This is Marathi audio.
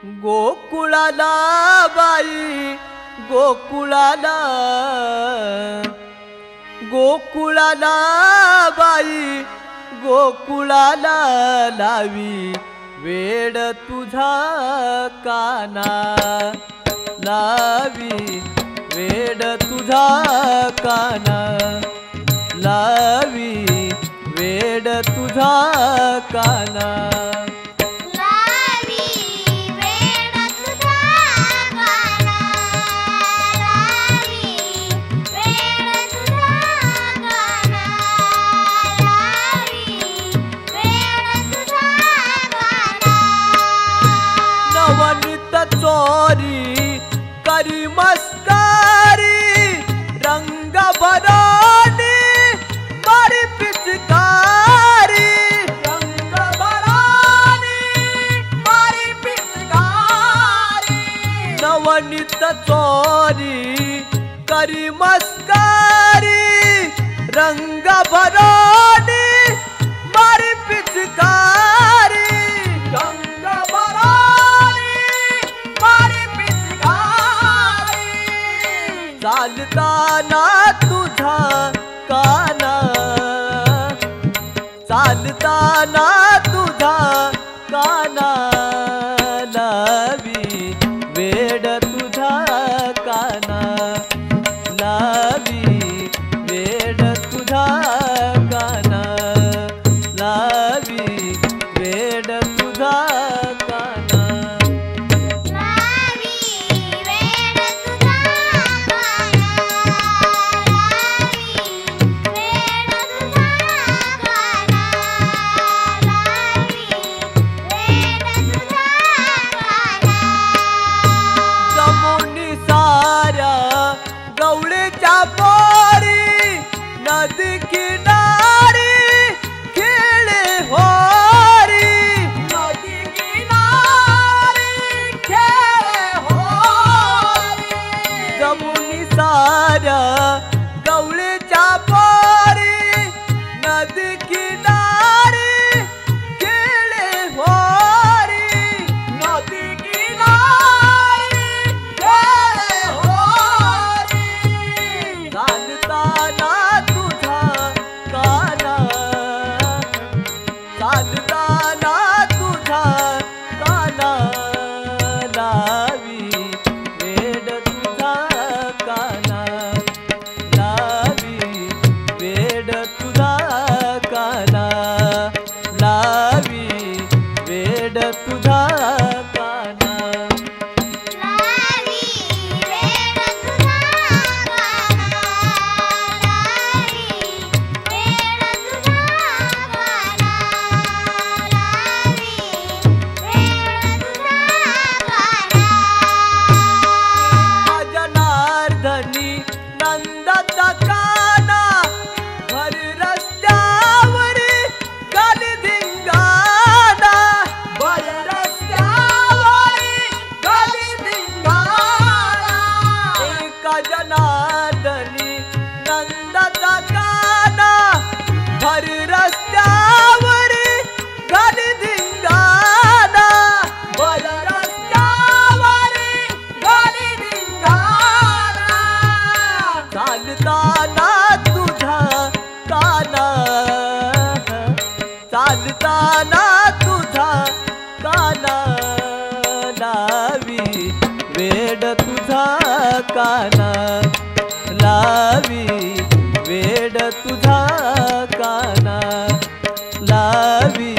गोकुळाला बाई गोकुळाला गोकुळाला बाई गोकुळाला लावी वेड तुझा काना लावी वेड तुझा काना लावी वेड तुझा काना नवनीत चोरी करी मस्कारी रंग भरानी मारी पिचकारी रंग भरानी मारी पिचकारी नवनीत चोरी करी मस्कारी रंग भरानी मारी पिचकारी रंग चालताना तुझा काना चालताना तुझा काना लावी वेड तुझा काना लावी वेड तुझा काना लावी वेड तुझा काना गवळीच्या पोरी नदी किनारी खेळे होरी नदी किनारी खेळे होरी जमुनी साऱ्या गवळीच्या पोरी नदी किनारी खेळे होरी नदी किनारी खेळे होरी चालताना तुझा काना चालताना तुझा काना लावी वेड तुझा काना लावी वेड तुझा काना लावी वेड तुझा काना नंदाचा काना भर रस्त्यावरी गाली धिंगाणा भर रस्त्यावरी गाली धिंगाणा एका जनार्दनी नंदाचा काना भर रस्त्यावरी गाली धिंगाणा भर रस्त्यावरी गाली धिंगाणा चालताना तुझा काना चालताना तुझा काना लावी वेड तुझा काना लावी वेड तुझा काना लावी